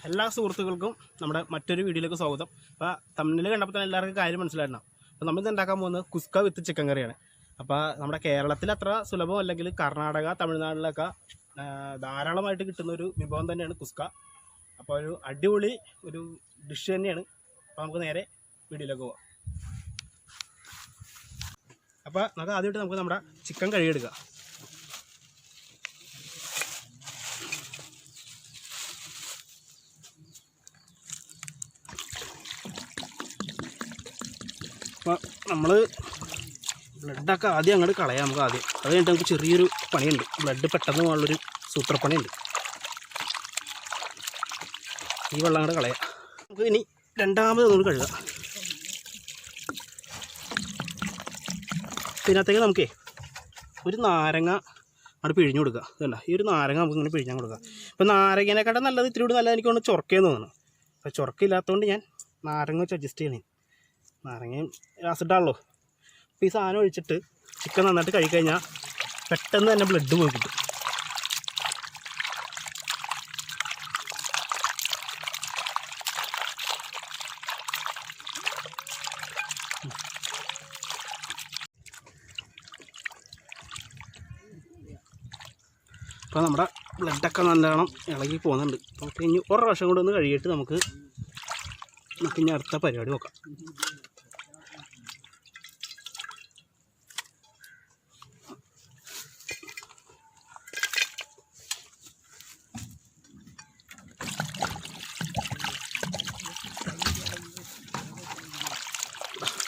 എല്ലാ സുഹൃത്തുക്കൾക്കും നമ്മുടെ മറ്റൊരു വീഡിയോയിലേക്ക് സ്വാഗതം. അപ്പോൾ തമ്മിൽ കണ്ടപ്പോൾ തന്നെ എല്ലാവർക്കും കാര്യം മനസ്സിലായിരുന്നു. അപ്പോൾ നമ്മൾ ഉണ്ടാക്കാൻ പോകുന്നത് കുസ്ക വിത്ത് ചിക്കൻ കറിയാണ്. അപ്പോൾ നമ്മുടെ കേരളത്തിൽ അത്ര സുലഭം അല്ലെങ്കിൽ കർണാടക തമിഴ്നാട്ടിലൊക്കെ ധാരാളമായിട്ട് കിട്ടുന്ന ഒരു വിഭവം തന്നെയാണ് കുസ്ക. അപ്പോൾ ഒരു അടിപൊളി ഒരു ഡിഷ് തന്നെയാണ്. അപ്പോൾ നമുക്ക് നേരെ വീഡിയോയിലേക്ക് പോകാം. അപ്പോൾ നമുക്ക് ആദ്യമായിട്ട് നമുക്ക് നമ്മുടെ ചിക്കൻ കഴുകിയെടുക്കുക. അപ്പോൾ നമ്മൾ ബ്ലഡൊക്കെ ആദ്യം അങ്ങോട്ട് കളയാം. നമുക്ക് ആദ്യം അത് കഴിഞ്ഞിട്ട് നമുക്ക് ചെറിയൊരു പണിയുണ്ട്. ബ്ലഡ് പെട്ടെന്ന് പോകാനുള്ളൊരു സൂത്രപ്പണിയുണ്ട്. ഈ വെള്ളം അങ്ങോട്ട് കളയാം. നമുക്ക് ഇനി രണ്ടാമത് നമ്മൾ കഴുകാം. ഇതിനകത്തേക്ക് നമുക്കേ ഒരു നാരങ്ങ അവിടെ പിഴിഞ്ഞു കൊടുക്കുക. ഇതല്ല, ഈ ഒരു നാരങ്ങ നമുക്ക് ഇങ്ങനെ പിഴിഞ്ഞാൽ കൊടുക്കുക. ഇപ്പോൾ നാരങ്ങേനെക്കാട്ടും നല്ലത് ഇത്തിരി കൂടി നല്ലത് എനിക്ക് കൊണ്ട് ചൊറക്കേന്ന് തോന്നുന്നു. അപ്പോൾ ചൊറക്കില്ലാത്തതുകൊണ്ട് ഞാൻ നാരങ്ങ വെച്ച് അഡ്ജസ്റ്റ് ചെയ്യണേ. നാരങ്ങയും ആസിഡാണല്ലോ. അപ്പോൾ ഈ സാധനം ഒഴിച്ചിട്ട് ചിക്കൻ നന്നായിട്ട് കഴിക്കഴിഞ്ഞാൽ പെട്ടെന്ന് തന്നെ ബ്ലഡ് പോയി കിട്ടും. അപ്പോൾ നമ്മുടെ ബ്ലഡൊക്കെ നല്ലോണം ഇളകി പോകുന്നുണ്ട്. നമുക്ക് ഇനി ഒരു പ്രാവശ്യം കൂടെ ഒന്ന് കഴിയിട്ട് നമുക്ക് ഇനി അടുത്ത പരിപാടി നോക്കാം.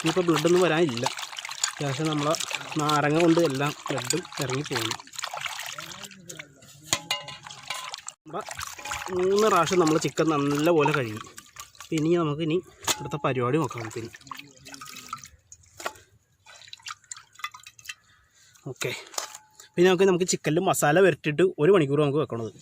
ഇനിയിപ്പോൾ ബ്ലഡൊന്നും വരാനില്ല. അത്യാവശ്യം നമ്മളെ നാരങ്ങ കൊണ്ട് എല്ലാം ബ്ലഡും ഇറങ്ങി പോകുന്നു. നമ്മുടെ 3 പ്രാവശ്യം നമ്മൾ ചിക്കൻ നല്ലപോലെ കഴുകി. ഇനി നമുക്കിനി അടുത്ത പരിപാടി നോക്കാം. നമുക്കിനി ഓക്കെ. പിന്നെ നമുക്ക് ചിക്കനിൽ മസാല വരട്ടിയിട്ട് 1 മണിക്കൂർ നമുക്ക് വെക്കണത്.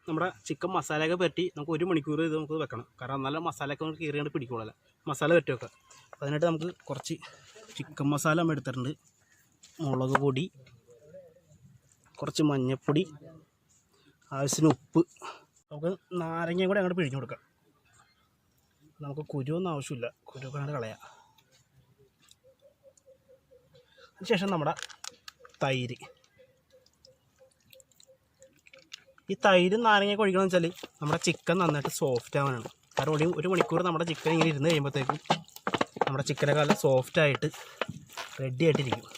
നമ്മുടെ ചിക്കൻ മസാലയൊക്കെ പറ്റി നമുക്ക് 1 മണിക്കൂർ ഇത് നമുക്ക് വെക്കണം. കാരണം നല്ല മസാലയൊക്കെ നമുക്ക് കീറിയാണ്ട് പിടിക്കുള്ളൂ. മസാല പറ്റി വെക്കാം. അതിനായിട്ട് നമുക്ക് കുറച്ച് ചിക്കൻ മസാല നമ്മൾ എടുത്തിട്ടുണ്ട്. മുളക് പൊടി, കുറച്ച് മഞ്ഞൾപ്പൊടി, ആവശ്യത്തിന് ഉപ്പ്. നമുക്ക് നാരങ്ങയും കൂടെ അങ്ങോട്ട് പിഴിഞ്ഞു കൊടുക്കാം. നമുക്ക് കുരുവൊന്നും ആവശ്യമില്ല. കുരുവൊക്കെ അങ്ങോട്ട് കളയാം. അതിനുശേഷം നമ്മുടെ തൈര്. ഈ തൈരും നാരങ്ങയൊക്കെ ഒഴിക്കണമെന്ന് വെച്ചാൽ നമ്മുടെ ചിക്കൻ നന്നായിട്ട് സോഫ്റ്റ് ആവാനാണ്. കാരണം 1 മണിക്കൂർ നമ്മുടെ ചിക്കൻ ഇങ്ങനെ ഇരുന്ന് കഴിയുമ്പോഴത്തേക്കും നമ്മുടെ ചിക്കനൊക്കെ നല്ല സോഫ്റ്റായിട്ട് റെഡി ആയിട്ടിരിക്കും.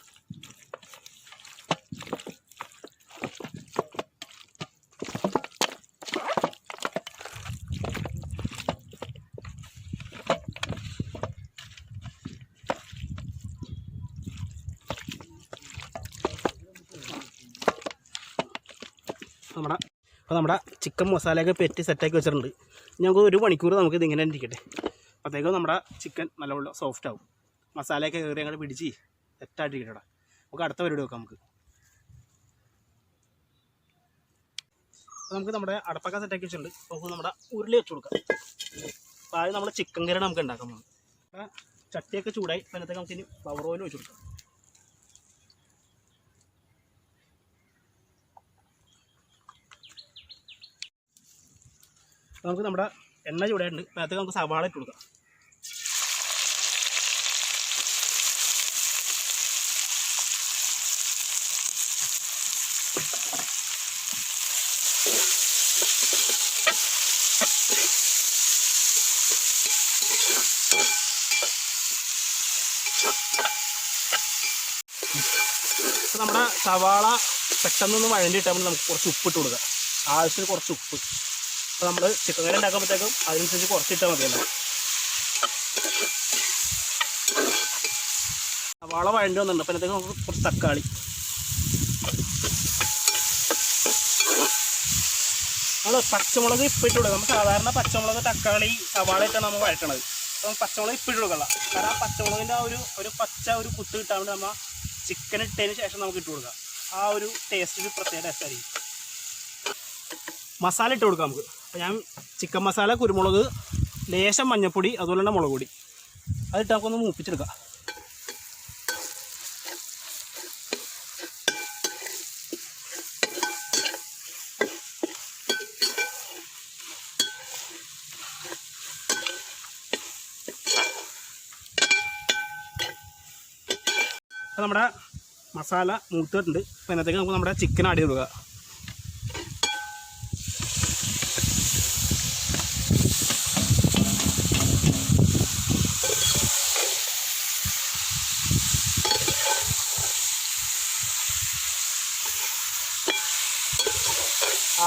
അപ്പോൾ നമ്മുടെ ചിക്കൻ മസാലയൊക്കെ പെറ്റി സെറ്റാക്കി വെച്ചിട്ടുണ്ട്. ഞങ്ങൾക്ക് 1 മണിക്കൂർ നമുക്ക് ഇതിങ്ങനെ ഇരിക്കട്ടെ. അപ്പോഴത്തേക്കും നമ്മുടെ ചിക്കൻ നല്ലപോലെ സോഫ്റ്റ് ആവും. മസാലയൊക്കെ കയറി അങ്ങോട്ട് പിടിച്ച് സെറ്റായിട്ടിരിക്കട്ടെ. നമുക്ക് അടുത്ത പരിപാടി വെക്കാം. അപ്പോൾ നമുക്ക് നമ്മുടെ അടപ്പൊക്കെ സെറ്റാക്കി വെച്ചിട്ടുണ്ട്. അപ്പോൾ നമ്മുടെ ഉരുളി വെച്ച് കൊടുക്കാം. അപ്പോൾ ആദ്യം നമ്മൾ ചിക്കൻ കറിയാണ് നമുക്ക് ഉണ്ടാക്കാൻ പോകുന്നത്. അപ്പോൾ ചട്ടിയൊക്കെ ചൂടായി. അതിനകത്തേക്ക് നമുക്ക് ഇനി ഫ്ലവർ ഓയിൽ വെച്ച് കൊടുക്കാം. നമുക്ക് നമ്മുടെ എണ്ണ ചൂടായിട്ടുണ്ട്. അതിനകത്ത് നമുക്ക് സവാള ഇട്ട് കൊടുക്കാം. അപ്പോൾ നമ്മുടെ സവാള പെട്ടെന്നൊന്ന് വഴണ്ടിയിട്ടാൽ നമുക്ക് കുറച്ച് ഉപ്പിട്ട് കൊടുക്കാം. ആവശ്യത്തിന് കുറച്ച് ഉപ്പ്. അപ്പോൾ നമ്മൾ ചിക്കൻ കറി ഉണ്ടാക്കുമ്പോഴത്തേക്കും അതിനനുസരിച്ച് കുറച്ചിട്ടാൽ മതിയല്ലോ. സവാള വഴണ്ടി വന്നിട്ടുണ്ട്. അപ്പോൾ അതിനകത്തേക്ക് നമുക്ക് കുറച്ച് തക്കാളി. നമ്മൾ പച്ചമുളക് ഇപ്പിട്ട് കൊടുക്കുക. നമ്മൾ സാധാരണ പച്ചമുളക്, തക്കാളി, സവാള ഇട്ടാണ് നമ്മൾ വഴറ്റണത്. അപ്പോൾ പച്ചമുളക് ഇപ്പിട്ട് കൊടുക്കണം. കാരണം ആ പച്ചമുളകിൻ്റെ ആ ഒരു പച്ച ഒരു കുത്ത് കിട്ടാൻ വേണ്ടി നമ്മൾ ചിക്കൻ ഇട്ടതിന് ശേഷം നമുക്ക് ഇട്ട് കൊടുക്കാം. ആ ഒരു ടേസ്റ്റ് പ്രത്യേക ടേസ്റ്റായിരിക്കും. മസാല ഇട്ട് കൊടുക്കാം നമുക്ക്. അപ്പോൾ ഞാൻ ചിക്കൻ മസാല, കുരുമുളക്, ലേശം മഞ്ഞൾപ്പൊടി, അതുപോലെ തന്നെ മുളക് പൊടി അതിട്ട് നമുക്കൊന്ന് മൂപ്പിച്ചെടുക്കാം. അപ്പോൾ നമ്മുടെ മസാല മൂത്തിട്ടുണ്ട്. അപ്പോൾ അതിനകത്തേക്ക് നമുക്ക് നമ്മുടെ ചിക്കൻ ആഡ് ചെയ്ത് കൊടുക്കുക.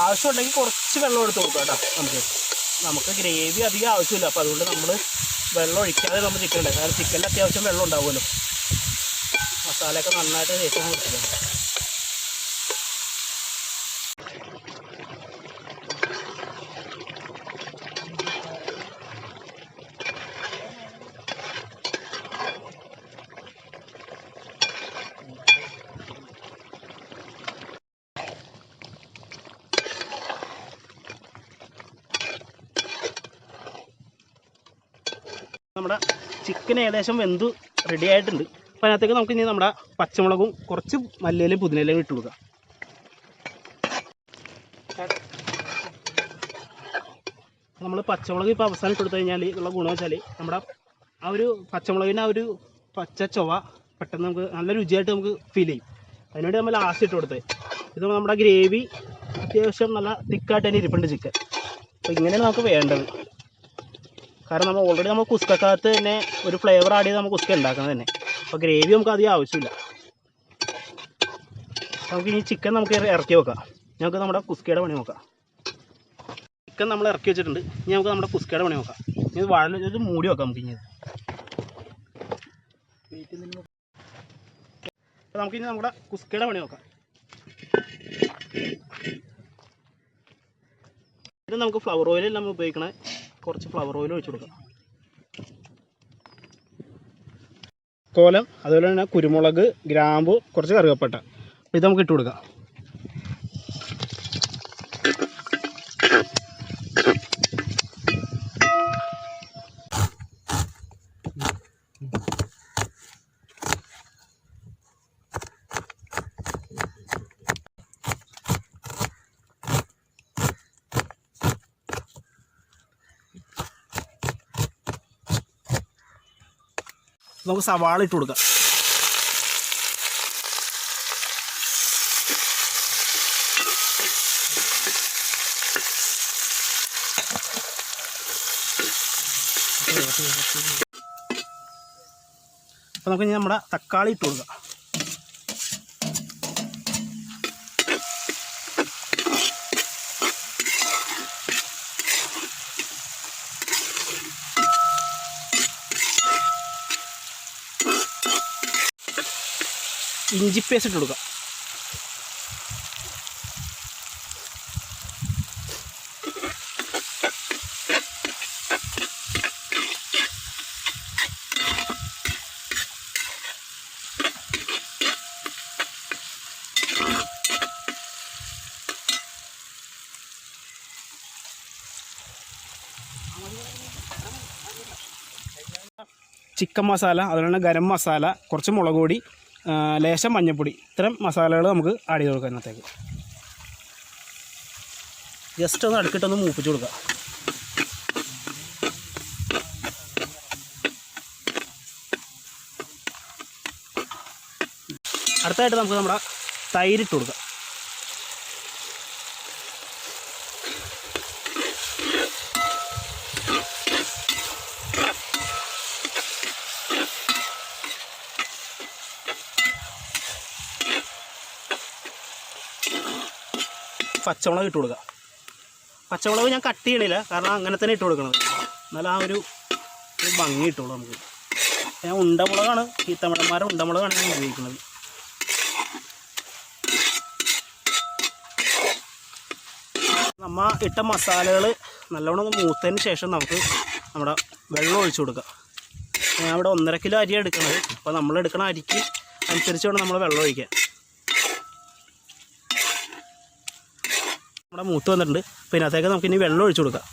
ആവശ്യമുണ്ടെങ്കിൽ കുറച്ച് വെള്ളം എടുത്ത് കൊടുക്കുക കേട്ടോ. നമുക്ക് ഗ്രേവി അധികം ആവശ്യമില്ല. അപ്പോൾ അതുകൊണ്ട് നമ്മൾ വെള്ളം ഒഴിക്കാതെ നമ്മൾ ചിക്കൻ ഉണ്ടാക്കും. കാരണം ചിക്കനിൽ അത്യാവശ്യം വെള്ളം ഉണ്ടാവുമല്ലോ. മസാലയൊക്കെ നന്നായിട്ട് തേക്കാൻ കൊടുക്കുക. നമ്മുടെ ചിക്കൻ ഏകദേശം വെന്ത് റെഡി ആയിട്ടുണ്ട്. അപ്പോൾ അതിനകത്തേക്ക് നമുക്ക് ഇനി നമ്മുടെ പച്ചമുളകും കുറച്ച് മല്ലിയിലും പുതിനയിലും ഇട്ട് കൊടുക്കാം. നമ്മൾ പച്ചമുളക് ഇപ്പോൾ അവസാനം ഇട്ട് കൊടുത്തു കഴിഞ്ഞാൽ ഉള്ള ഗുണം വെച്ചാൽ നമ്മുടെ ആ ഒരു പച്ചമുളകിന് ആ ഒരു പച്ച ചൊവ പെട്ടെന്ന് നമുക്ക് നല്ല രുചിയായിട്ട് നമുക്ക് ഫീൽ ചെയ്യും. അതിനുവേണ്ടി നമ്മൾ ലാസ്റ്റ് ഇട്ട് കൊടുത്തത്. ഇത് നമ്മുടെ ഗ്രേവി അത്യാവശ്യം നല്ല തിക്കായിട്ട് തന്നെ ഇരിപ്പുണ്ട് ചിക്കൻ. അപ്പോൾ ഇങ്ങനെയാണ് നമുക്ക് വേണ്ടത്. കാരണം നമ്മൾ ഓൾറെഡി നമ്മൾ കുസ്കക്കകത്ത് തന്നെ ഒരു ഫ്ലേവർ ആഡ് ചെയ്ത് നമുക്ക് കുസ്ക ഉണ്ടാക്കുന്നത് തന്നെ. അപ്പോൾ ഗ്രേവി നമുക്ക് അധികം ആവശ്യമില്ല. നമുക്ക് ഇനി ചിക്കൻ നമുക്ക് ഇറക്കി വെക്കാം. നമുക്ക് നമ്മുടെ കുസ്കയുടെ പണി നോക്കാം. ചിക്കൻ നമ്മൾ ഇറക്കി വെച്ചിട്ടുണ്ട്. ഇനി നമുക്ക് നമ്മുടെ കുസ്കയുടെ പണി നോക്കാം. ഇത് വളരെ മൂടി വെക്കാം നമുക്ക്. ഇനി അപ്പോൾ നമുക്കിനി നമ്മുടെ കുസ്കയുടെ പണി നോക്കാം. ഇത് നമുക്ക് ഫ്ലവർ ഓയിൽ നമ്മൾ ഉപയോഗിക്കണേ. കുറച്ച് ഫ്ലവർ ഓയിൽ ഒഴിച്ചു കൊടുക്കാം. കോലം, അതുപോലെ തന്നെ കുരുമുളക്, ഗ്രാമ്പു, കുറച്ച് കറുകപ്പട്ട. ഇത് നമുക്ക് ഇട്ട് കൊടുക്കാം. നമുക്ക് സവാള ഇട്ട് കൊടുക്കാം. അപ്പോൾ നമുക്ക് ഇനി നമ്മുടെ തക്കാളി ഇട്ട് കൊടുക്കാം. ഇഞ്ചി പേസ്റ്റ് ഇട്ട് കൊടുക്കാം. ചിക്കൻ മസാല, അതുപോലെ തന്നെ ഗരം മസാല, കുറച്ച് മുളക് പൊടി, ലേശം മഞ്ഞൾപ്പൊടി, ഇത്തരം മസാലകൾ നമുക്ക് ആഡ് ചെയ്ത് കൊടുക്കാം. അതിനകത്തേക്ക് ജസ്റ്റ് ഒന്ന് അടുക്കിട്ടൊന്ന് മൂപ്പിച്ച് കൊടുക്കുക. അടുത്തായിട്ട് നമുക്ക് നമ്മുടെ തൈരിട്ട് കൊടുക്കാം. പച്ചമുളക് ഇട്ട് കൊടുക്കുക. പച്ചമുളക് ഞാൻ കട്ട് ചെയ്യണില്ല, കാരണം അങ്ങനെ തന്നെ ഇട്ട് കൊടുക്കണത്. എന്നാലും ആ ഒരു ഭംഗി ഇട്ടുള്ളൂ നമുക്ക്. ഞാൻ ഉണ്ടമുളകാണ്, ഈ തമിഴന്മാരുടെ ഉണ്ടമുളകാണ് ഞാൻ ഉപയോഗിക്കുന്നത്. നമ്മൾ ഇട്ട മസാലകൾ നല്ലോണം ഒന്ന് മൂത്തതിന് ശേഷം നമുക്ക് നമ്മുടെ വെള്ളം ഒഴിച്ചു കൊടുക്കുക. ഞാൻ ഇവിടെ 1.5 കിലോ അരിയാണ് എടുക്കുന്നത്. അപ്പോൾ നമ്മൾ എടുക്കുന്ന അരിക്ക് അനുസരിച്ച് വേണം നമ്മൾ വെള്ളം ഒഴിക്കാൻ. നമ്മുടെ മൂത്ത് വന്നിട്ടുണ്ട്. അപ്പോൾ ഇതിനകത്തേക്ക് നമുക്ക് ഇനി വെള്ളം ഒഴിച്ചു കൊടുക്കാം.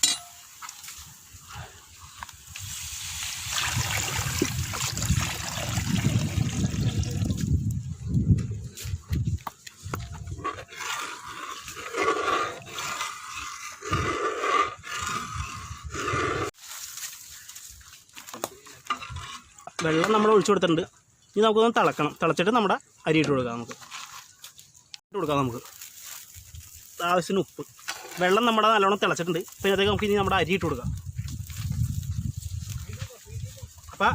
വെള്ളം നമ്മൾ ഒഴിച്ചു കൊടുത്തിട്ടുണ്ട്. ഇനി നമുക്കൊന്ന് തിളക്കണം. തിളച്ചിട്ട് നമ്മുടെ അരി ഇട്ട് കൊടുക്കാം. നമുക്ക് ആവശ്യത്തിന് ഉപ്പ്. വെള്ളം നമ്മുടെ നല്ലോണം തിളച്ചിട്ടുണ്ട്. പിന്നെ അതൊക്കെ നമുക്ക് ഇനി നമ്മുടെ അരി ഇട്ട് കൊടുക്കാം. അപ്പോൾ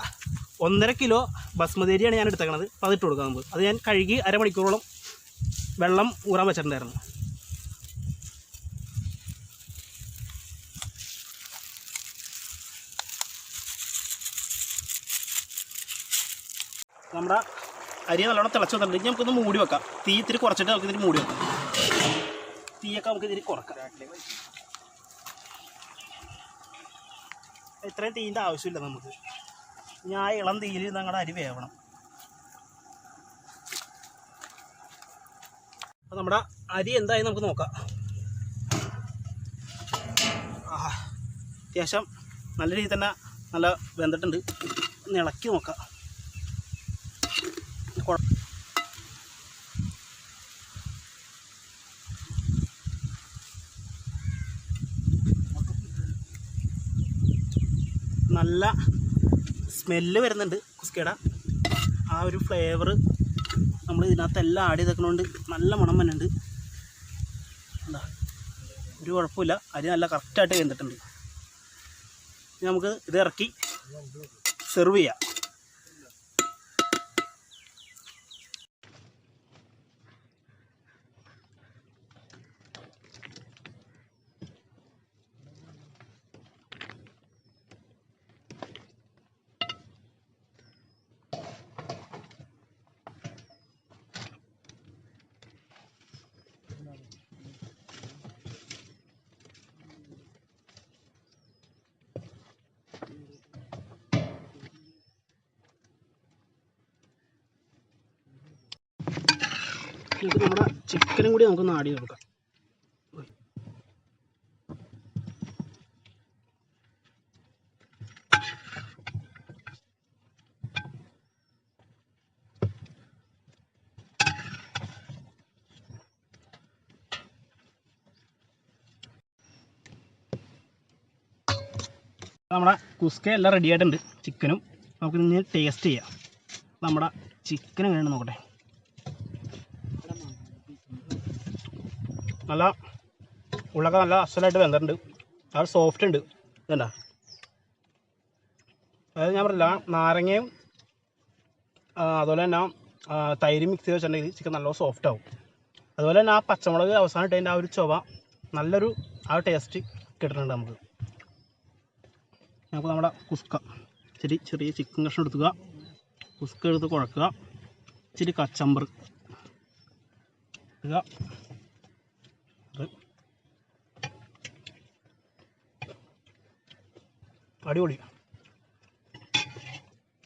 1.5 കിലോ ബസ്മതി അരിയാണ് ഞാൻ എടുത്തേക്കണത്. അപ്പോൾ അതിട്ട് കൊടുക്കാം നമുക്ക്. അത് ഞാൻ കഴുകി അരമണിക്കൂറോളം വെള്ളം ഊറാൻ വെച്ചിട്ടുണ്ടായിരുന്നു. നമ്മുടെ അരി നല്ലോണം തിളച്ച് വന്നിട്ടുണ്ടെങ്കിൽ നമുക്കൊന്ന് മൂടി വെക്കാം. തീ ഇത്തിരി കുറച്ചിട്ട് നമുക്ക് ഇതിന് മൂടി വെക്കാം. തീയൊക്കെ നമുക്ക് ഇതിന് കുറക്കാം. ഇത്രയും തീൻ്റെ ആവശ്യമില്ല നമുക്ക്. ഞാൻ ഇളം തീയിൽ ഞങ്ങളുടെ അരി വേവണം. അപ്പോൾ നമ്മുടെ അരി എന്തായി നമുക്ക് നോക്കാം. അത്യാവശ്യം നല്ല രീതിയിൽ തന്നെ നല്ല വെന്തിട്ടുണ്ട്. ഒന്ന് ഇളക്കി നോക്കാം. നല്ല സ്മെല്ല് വരുന്നുണ്ട്. കുസ്കയുടെ ആ ഒരു ഫ്ലേവർ നമ്മൾ ഇതിനകത്തെല്ലാം ആഡ് ചെയ്തേക്കണോണ്ട് നല്ല മണം വരുന്നുണ്ട്. എന്താ ഒരു കുഴപ്പമില്ല. അരി നല്ല കറക്റ്റായിട്ട് വെന്തിട്ടുണ്ട്. ഇനി നമുക്ക് ഇത് ഇറക്കി സെർവ് ചെയ്യാം. നമുക്ക് നമ്മുടെ ചിക്കനും കൂടി നമുക്കൊന്ന് ആഡ് ചെയ്ത് കൊടുക്കാം. നമ്മുടെ കുസ്ക എല്ലാം റെഡി ആയിട്ടുണ്ട്. ചിക്കനും നമുക്ക് ഇനി ടേസ്റ്റ് ചെയ്യാം. നമ്മുടെ ചിക്കൻ എങ്ങനെയാണ് നോക്കട്ടെ. നല്ല ഉള്ളൊക്കെ നല്ല അസലായിട്ട് വെന്തിട്ടുണ്ട്. അത് സോഫ്റ്റ് ഉണ്ട്. ഇതല്ല, അതായത് ഞാൻ പറഞ്ഞില്ല, നാരങ്ങയും അതുപോലെ തന്നെ തൈര് മിക്സ് ചെയ്ത് വെച്ചിട്ടുണ്ടെങ്കിൽ ചിക്കൻ നല്ല സോഫ്റ്റ് ആവും. അതുപോലെ തന്നെ ആ പച്ചമുളക് അവസാനമായിട്ട് അതിൻ്റെ ആ ഒരു ചൊവ നല്ലൊരു ആ ടേസ്റ്റ് കിട്ടുന്നുണ്ട് നമുക്ക്. നമുക്ക് നമ്മുടെ കുസ്ക ചെറിയ ചിക്കൻ കഷ്ണം എടുക്കുക. കുസ്ക എടുത്ത് കുഴക്കുക. ഇച്ചിരി കച്ചമ്പർ ഇടുക. അടിപൊളി.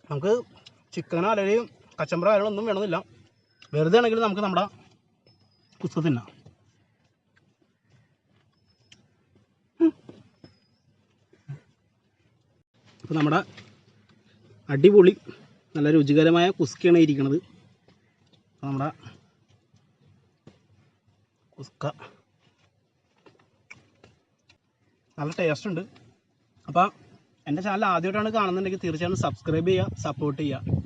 നമുക്ക് ചിക്കനോ അല്ലെങ്കിൽ കച്ചമ്പറോ കാര്യങ്ങളൊന്നും വേണമെന്നില്ല. വെറുതെ ആണെങ്കിൽ നമുക്ക് നമ്മുടെ കുസ്ക തിന്നാം. അപ്പോൾ നമ്മുടെ അടിപൊളി നല്ല രുചികരമായ കുസ്കയാണ് ഇരിക്കുന്നത്. നമ്മുടെ കുസ്ക നല്ല ടേസ്റ്റ് ഉണ്ട്. അപ്പോൾ എൻ്റെ ചാനൽ ആദ്യമായിട്ടാണ് കാണുന്നുണ്ടെങ്കിൽ തീർച്ചയായും സബ്സ്ക്രൈബ് ചെയ്യുക, സപ്പോർട്ട് ചെയ്യുക.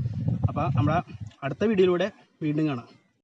അപ്പോൾ നമ്മുടെ അടുത്ത വീഡിയോയിലൂടെ വീണ്ടും കാണാം.